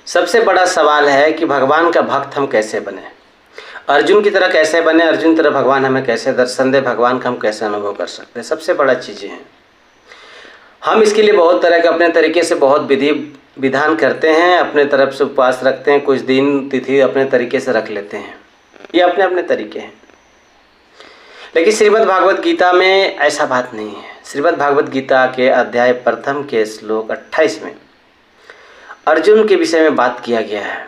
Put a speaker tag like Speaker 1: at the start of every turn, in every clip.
Speaker 1: सबसे बड़ा सवाल है कि भगवान का भक्त हम कैसे बने, अर्जुन की तरह कैसे बने, अर्जुन की तरह भगवान हमें कैसे दर्शन दे, भगवान का हम कैसे अनुभव कर सकते हैं। सबसे बड़ा चीज़ें हैं। हम इसके लिए बहुत तरह के अपने तरीके से बहुत विधि विधान करते हैं, अपने तरफ से उपवास रखते हैं, कुछ दिन तिथि अपने तरीके से रख लेते हैं, ये अपने अपने तरीके हैं। लेकिन श्रीमद् भागवत गीता में ऐसा बात नहीं है। श्रीमद् भागवत गीता के अध्याय प्रथम के श्लोक 28 में अर्जुन के विषय में बात किया गया है।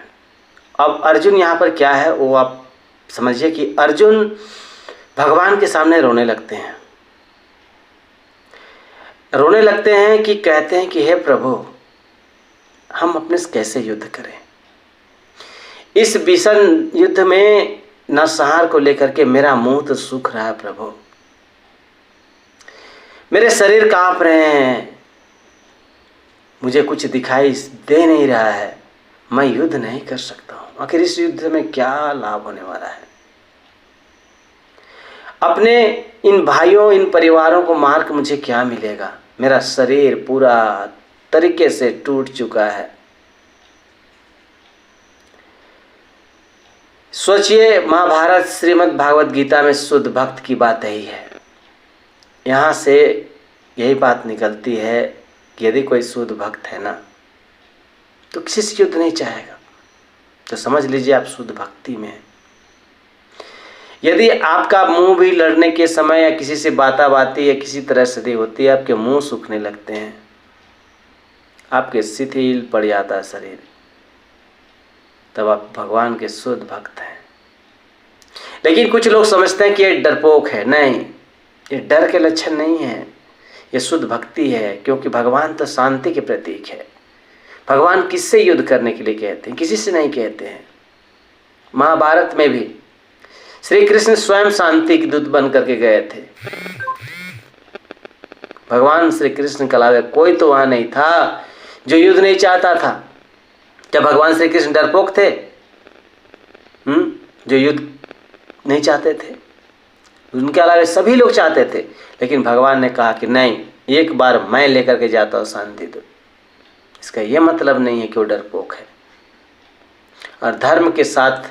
Speaker 1: अब अर्जुन यहाँ पर क्या है वो आप समझिए कि अर्जुन भगवान के सामने रोने लगते हैं। रोने लगते हैं कि कहते हैं कि हे प्रभु, हम अपने से कैसे युद्ध करें। इस भीषण युद्ध में नरसंहार को लेकर के मेरा मुंह तो सूख रहा है प्रभु, मेरे शरीर कांप रहे हैं, मुझे कुछ दिखाई दे नहीं रहा है, मैं युद्ध नहीं कर सकता हूँ। आखिर इस युद्ध में क्या लाभ होने वाला है। अपने इन भाइयों, इन परिवारों को मार कर मुझे क्या मिलेगा। मेरा शरीर पूरा तरीके से टूट चुका है। सोचिए, महाभारत श्रीमद् भागवत गीता में शुद्ध भक्त की बात यही है। यहाँ से यही बात निकलती है कि यदि कोई शुद्ध भक्त है ना तो किसी से युद्ध नहीं चाहेगा। तो समझ लीजिए आप शुद्ध भक्ति में हैं। यदि आपका मुंह भी लड़ने के समय या किसी से बाताबाती या किसी तरह से होती है, आपके मुंह सूखने लगते हैं, आपके शिथिल पड़ जाता है शरीर, तब आप भगवान के शुद्ध भक्त हैं। लेकिन कुछ लोग समझते हैं कि ये डरपोक है। नहीं, ये डर के लक्षण नहीं है, ये शुद्ध भक्ति है। क्योंकि भगवान तो शांति के प्रतीक है। भगवान किससे युद्ध करने के लिए कहते हैं? किसी से नहीं कहते हैं। महाभारत में भी श्री कृष्ण स्वयं शांति के दूत बन करके गए थे। भगवान श्री कृष्ण के अलावा कोई तो वहां नहीं था जो युद्ध नहीं चाहता था। क्या भगवान श्री कृष्ण डरपोक थे जो युद्ध नहीं चाहते थे? उनके अलावा सभी लोग चाहते थे। लेकिन भगवान ने कहा कि नहीं, एक बार मैं लेकर के जाता हूं शांति दूत। इसका यह मतलब नहीं है कि वो डरपोक है। और धर्म के साथ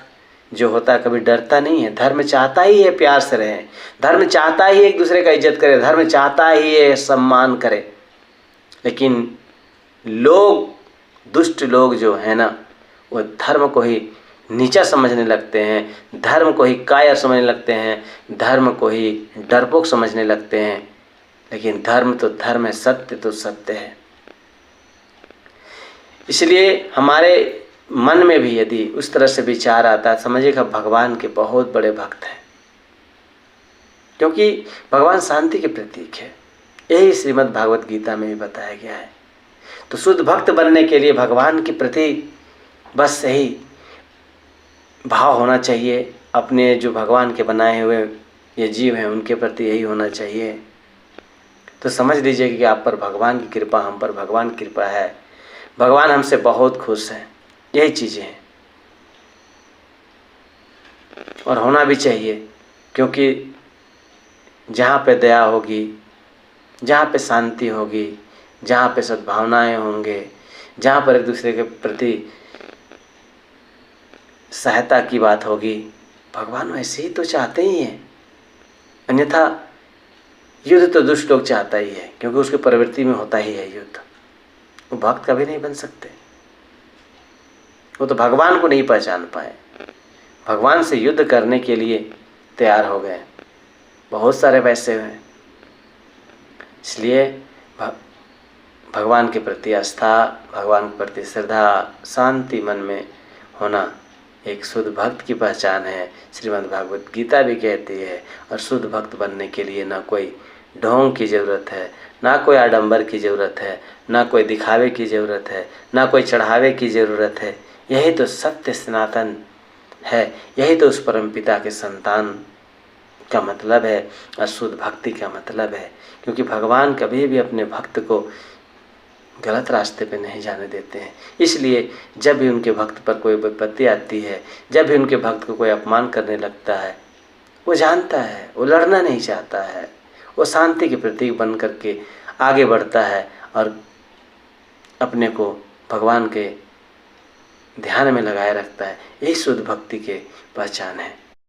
Speaker 1: जो होता है कभी डरता नहीं है। धर्म चाहता ही है प्यार से रहे, धर्म चाहता ही एक दूसरे का इज्जत करे, धर्म चाहता ही है सम्मान करे। लेकिन लोग, दुष्ट लोग जो है ना, वो धर्म को ही नीचा समझने लगते हैं, धर्म को ही कायर समझने लगते हैं, धर्म को ही डरपोक समझने लगते हैं। लेकिन धर्म तो धर्म है, सत्य तो सत्य है। इसलिए हमारे मन में भी यदि उस तरह से विचार आता है, समझिएगा भगवान के बहुत बड़े भक्त हैं। क्योंकि भगवान शांति के प्रतीक है। यही श्रीमद् भागवत गीता में भी बताया गया है। तो शुद्ध भक्त बनने के लिए भगवान के प्रति बस यही भाव होना चाहिए। अपने जो भगवान के बनाए हुए ये जीव हैं उनके प्रति यही होना चाहिए। तो समझ लीजिए कि आप पर भगवान की कृपा, हम पर भगवान की कृपा है। भगवान हमसे बहुत खुश हैं। यही चीज़ें हैं और होना भी चाहिए। क्योंकि जहाँ पे दया होगी, जहाँ पे शांति होगी, जहाँ पे सद्भावनाएं होंगे, जहाँ पर एक दूसरे के प्रति सहायता की बात होगी, भगवान वैसे ही तो चाहते ही हैं। अन्यथा युद्ध तो दुष्ट लोग चाहता ही है, क्योंकि उसकी प्रवृत्ति में होता ही है युद्ध। वो भक्त कभी नहीं बन सकते। वो तो भगवान को नहीं पहचान पाए, भगवान से युद्ध करने के लिए तैयार हो गए। बहुत सारे वैसे हैं। इसलिए भगवान के प्रति आस्था, भगवान के प्रति श्रद्धा, शांति मन में होना एक शुद्ध भक्त की पहचान है। श्रीमद् भागवत गीता भी कहती है। और शुद्ध भक्त बनने के लिए ना कोई ढोंग की ज़रूरत है, ना कोई आडंबर की ज़रूरत है, ना कोई दिखावे की ज़रूरत है, ना कोई चढ़ावे की ज़रूरत है। यही तो सत्य सनातन है। यही तो उस परमपिता के संतान का मतलब है, अशुद्ध भक्ति का मतलब है। क्योंकि भगवान कभी भी अपने भक्त को गलत रास्ते पे नहीं जाने देते हैं। इसलिए जब भी उनके भक्त पर कोई विपत्ति आती है, जब भी उनके भक्त को कोई अपमान करने लगता है, वो जानता है, वो लड़ना नहीं चाहता है, वो शांति के प्रतीक बन करके आगे बढ़ता है और अपने को भगवान के ध्यान में लगाए रखता है, यही शुद्ध भक्ति की पहचान है।